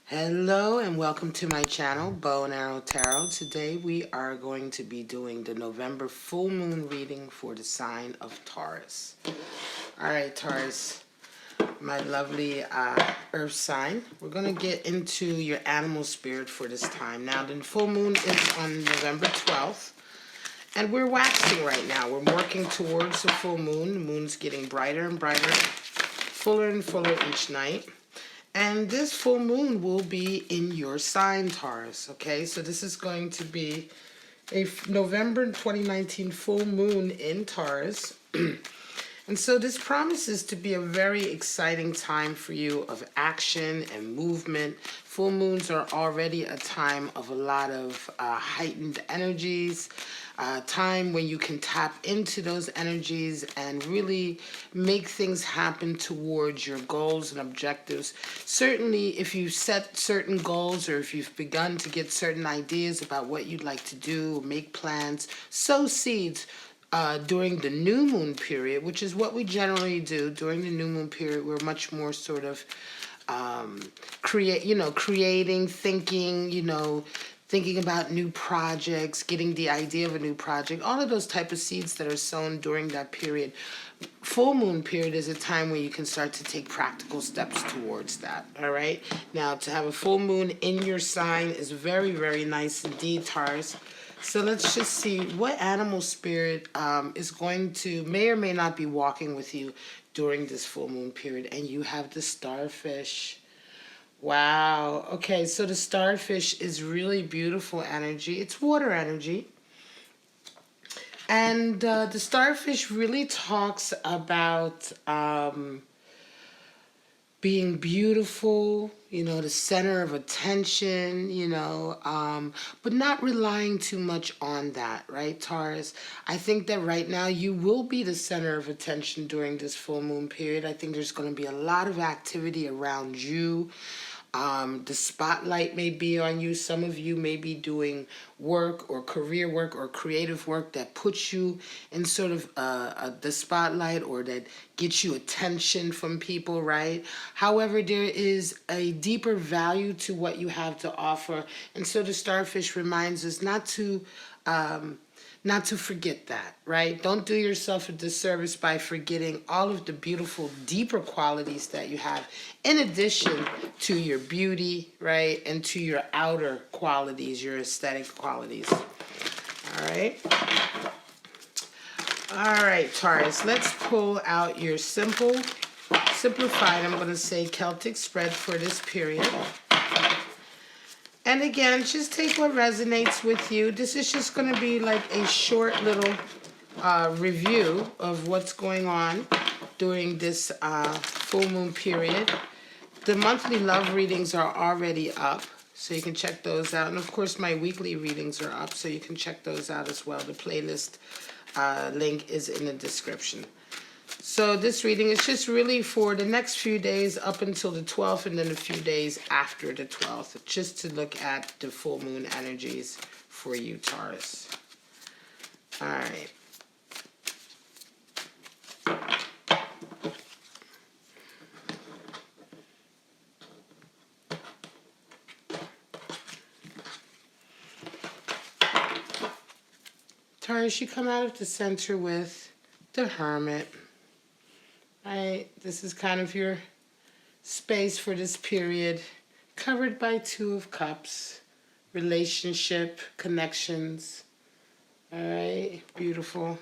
Hello and welcome to my channel, Bow and Arrow Tarot. Today we are going to be doing the November full moon reading for the sign of Taurus. Alright, Taurus, my lovely earth sign. We're going to get into your animal spirit for this time. Now, the full moon is on November 12th. And we're waxing right now. We're working towards the full moon. The moon's getting brighter and brighter, fuller and fuller each night. And this full moon will be in your sign, Taurus, okay? So this is going to be a November 2019 full moon in Taurus. And so this promises to be a very exciting time for you of action and movement. Full moons are already a time of a lot of heightened energies, time when you can tap into those energies and really make things happen towards your goals and objectives. Certainly, if you set certain goals or if you've begun to get certain ideas about what you'd like to do, make plans, sow seeds, during the new moon period, which is what we generally do during the new moon period. We're much more sort of creating, thinking about new projects, getting the idea of a new project, all of those type of seeds that are sown during that period. Full moon period is a time when you can start to take practical steps towards that, all right? Now, to have a full moon in your sign is very, very nice indeed, Taurus. So let's just see what animal spirit is going to, may or may not be walking with you during this full moon period. And you have the starfish. Wow. Okay, so the starfish is really beautiful energy. It's water energy. And the starfish really talks about being beautiful, the center of attention, but not relying too much on that, right, Taurus? I think that right now you will be the center of attention during this full moon period. I think there's going to be a lot of activity around you. The spotlight may be on you. Some of you may be doing work or career work or creative work that puts you in sort of the spotlight or that gets you attention from people, right? However, there is a deeper value to what you have to offer. And so the starfish reminds us not to forget that, right? Don't do yourself a disservice by forgetting all of the beautiful, deeper qualities that you have, in addition to your beauty, right? And to your outer qualities, your aesthetic qualities. All right? All right, Taurus, let's pull out your simplified, I'm going to say Celtic spread for this period. And again, just take what resonates with you. This is just going to be like a short little review of what's going on during this full moon period. The monthly love readings are already up, so you can check those out. And of course, my weekly readings are up, so you can check those out as well. The playlist link is in the description. So this reading is just really for the next few days up until the 12th and then a few days after the 12th, just to look at the full moon energies for you, Taurus. All right. Taurus, you come out of the center with the Hermit. Right, this is kind of your space for this period, covered by Two of Cups, relationship, connections. All right, beautiful.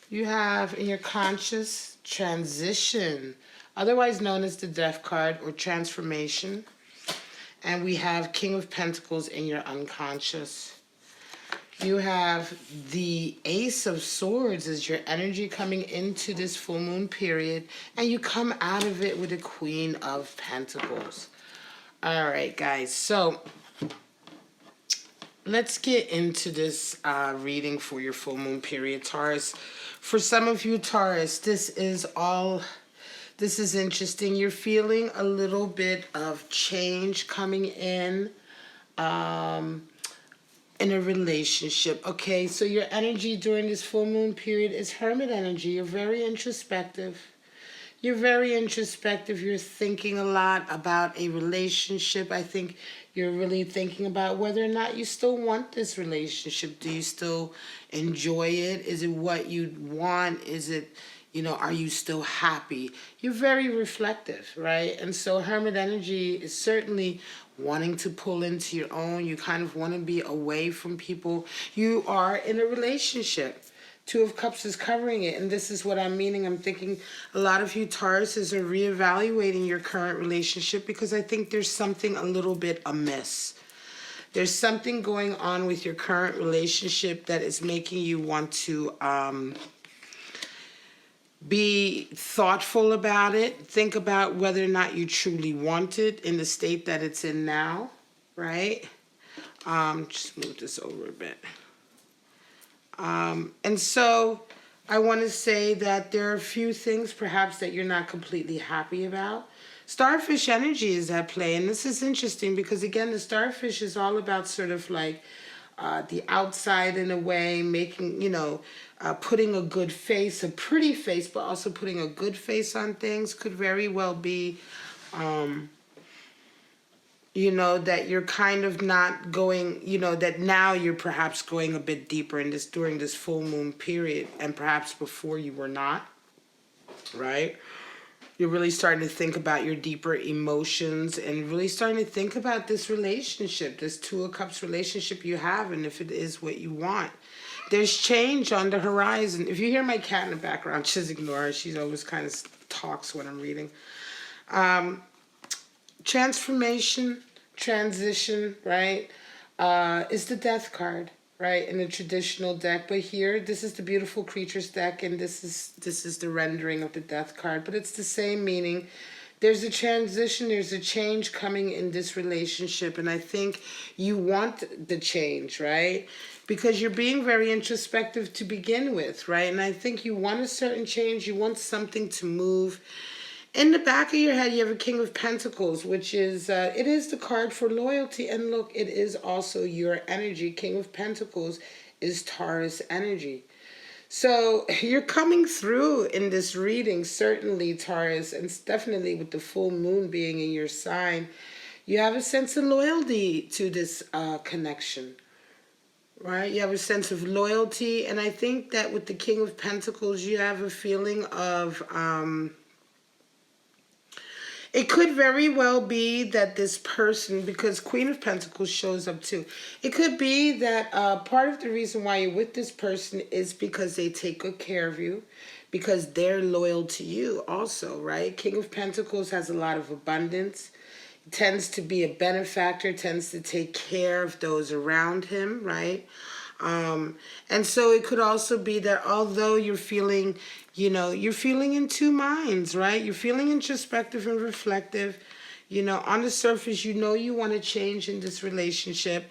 You have in your conscious transition, otherwise known as the Death card or transformation. And we have King of Pentacles in your unconscious. You have the Ace of Swords as your energy coming into this full moon period, and you come out of it with the Queen of Pentacles. All right, guys, so let's get into this reading for your full moon period, Taurus. For some of you, Taurus, this is interesting. You're feeling a little bit of change coming in a relationship. Okay, so your energy during this full moon period is Hermit energy. You're very introspective. You're very introspective. You're thinking a lot about a relationship. I think you're really thinking about whether or not you still want this relationship. Do you still enjoy it? Is it what you want? Is it, are you still happy? You're very reflective, right? And so Hermit energy is certainly wanting to pull into your own. You kind of want to be away from people. You are in a relationship. Two of Cups is covering it, and this is what I'm meaning. I'm thinking a lot of you Tauruses are reevaluating your current relationship because I think there's something a little bit amiss. There's something going on with your current relationship that is making you want to be thoughtful about it. Think about whether or not you truly want it in the state that it's in now, right? Just move this over a bit. And so I want to say that there are a few things perhaps that you're not completely happy about. Starfish energy is at play, and this is interesting because, again, the starfish is all about sort of like the outside in a way, making, putting a good face, a pretty face, but also putting a good face on things could very well be that you're kind of not going, that now you're perhaps going a bit deeper in this during this full moon period, and perhaps before you were not, right? You're really starting to think about your deeper emotions and really starting to think about this relationship, this Two of Cups relationship you have, and if it is what you want. There's change on the horizon. If you hear my cat in the background, just ignore her. She always kind of talks when I'm reading. Transformation, transition, right, is the Death card, right, in the traditional deck. But here, this is the Beautiful Creatures deck, and this is the rendering of the Death card. But it's the same meaning. There's a transition, there's a change coming in this relationship, and I think you want the change, right? Because you're being very introspective to begin with, right? And I think you want a certain change, you want something to move. In the back of your head, you have a King of Pentacles, which is, it is the card for loyalty. And look, it is also your energy. King of Pentacles is Taurus energy. So you're coming through in this reading, certainly, Taurus, and definitely with the full moon being in your sign. You have a sense of loyalty to this connection, right? You have a sense of loyalty. And I think that with the King of Pentacles, you have a feeling of... it could very well be that this person, because Queen of Pentacles shows up too, it could be that part of the reason why you're with this person is because they take good care of you, because they're loyal to you also, right? King of Pentacles has a lot of abundance, tends to be a benefactor, tends to take care of those around him, right? And so it could also be that although you're feeling, you're feeling in two minds, right? You're feeling introspective and reflective. On the surface, you want to change in this relationship.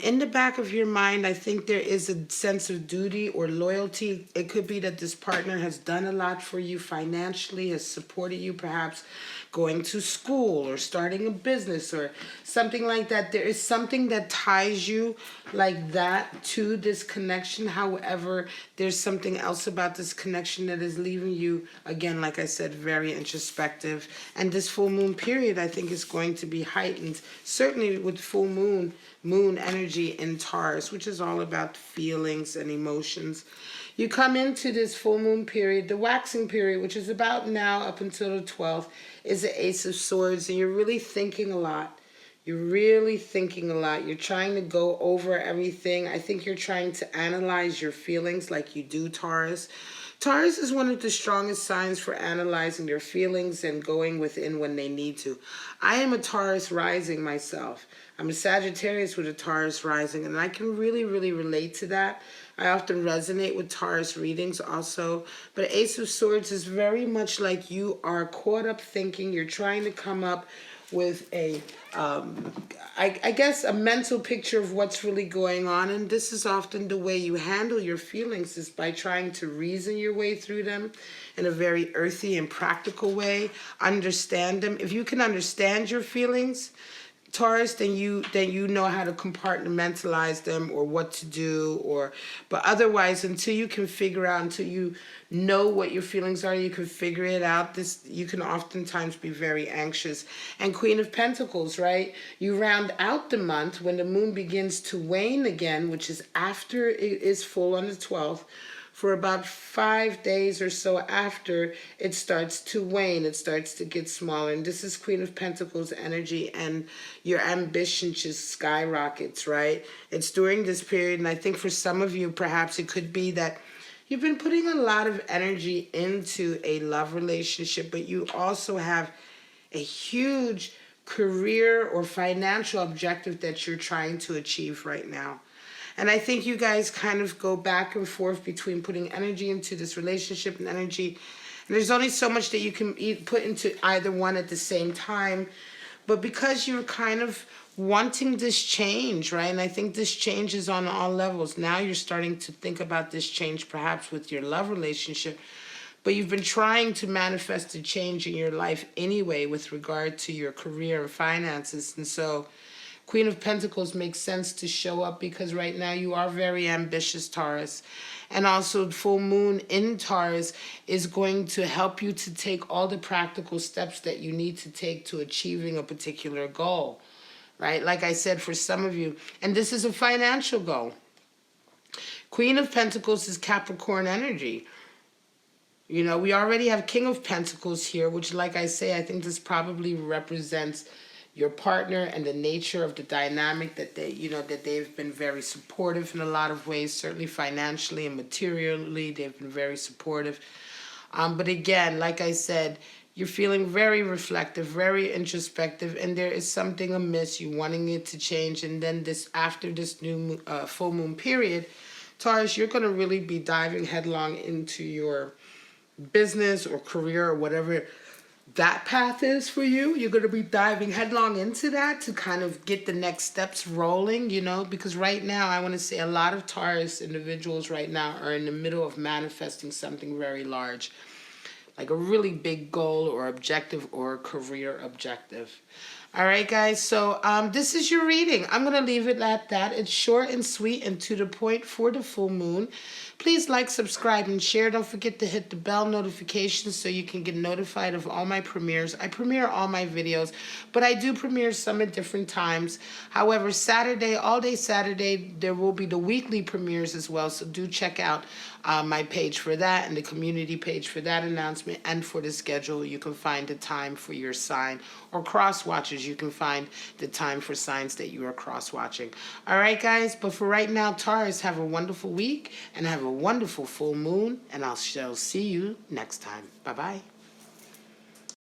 In the back of your mind, I think there is a sense of duty or loyalty. It could be that this partner has done a lot for you financially, has supported you, perhaps going to school or starting a business or something like that. There is something that ties you like that to this connection. However, there's something else about this connection that is leaving you, again, like I said, very introspective. And this full moon period, I think, is going to be heightened, certainly with full moon energy in Taurus, which is all about feelings and emotions. You come into this full moon period, the waxing period, which is about now up until the 12th, is the Ace of Swords, and you're really thinking a lot. You're really thinking a lot. You're trying to go over everything. I think you're trying to analyze your feelings like you do, Taurus. Taurus is one of the strongest signs for analyzing their feelings and going within when they need to. I am a Taurus rising myself. I'm a Sagittarius with a Taurus rising, and I can really, really relate to that. I often resonate with Taurus readings also. But Ace of Swords is very much like you are caught up thinking. You're trying to come up with a, I guess, a mental picture of what's really going on. And this is often the way you handle your feelings, is by trying to reason your way through them in a very earthy and practical way. Understand them. If you can understand your feelings, Taurus, then you know how to compartmentalize them or what to do, but otherwise, until you can figure out, until you know what your feelings are, you can figure it out. You can oftentimes be very anxious. And Queen of Pentacles, right? You round out the month when the moon begins to wane again, which is after it is full on the 12th. For about 5 days or so after, it starts to wane. It starts to get smaller. And this is Queen of Pentacles energy, and your ambition just skyrockets, right? It's during this period, and I think for some of you, perhaps it could be that you've been putting a lot of energy into a love relationship, but you also have a huge career or financial objective that you're trying to achieve right now. And I think you guys kind of go back and forth between putting energy into this relationship and energy. And there's only so much that you can put into either one at the same time. But because you're kind of wanting this change, right? And I think this change is on all levels. Now you're starting to think about this change perhaps with your love relationship. But you've been trying to manifest a change in your life anyway with regard to your career and finances. And so Queen of Pentacles makes sense to show up because right now you are very ambitious, Taurus. And also full moon in Taurus is going to help you to take all the practical steps that you need to take to achieving a particular goal, right? Like I said, for some of you, and this is a financial goal. Queen of Pentacles is Capricorn energy. You know, we already have King of Pentacles here, which, like I say, I think this probably represents your partner and the nature of the dynamic that they've been very supportive in a lot of ways, certainly financially and materially, they've been very supportive. But again, like I said, you're feeling very reflective, very introspective, and there is something amiss, you wanting it to change. And then after this new full moon period, Taurus, you're going to really be diving headlong into your business or career or whatever that path is for you. You're going to be diving headlong into that to kind of get the next steps rolling, you know, because right now I want to say a lot of Taurus individuals right now are in the middle of manifesting something very large, like a really big goal or objective or career objective. All right, guys, so this is your reading. I'm going to leave it at that. It's short and sweet and to the point for the full moon. Please like, subscribe, and share. Don't forget to hit the bell notifications so you can get notified of all my premieres. I premiere all my videos, but I do premiere some at different times. However, Saturday, all day Saturday, there will be the weekly premieres as well, so do check out my page for that and the community page for that announcement. And for the schedule, you can find the time for your sign, or cross watches. You can find the time for signs that you are cross watching. All right, guys, but for right now, Taurus, have a wonderful week and have a wonderful full moon, and I shall see you next time. Bye-bye.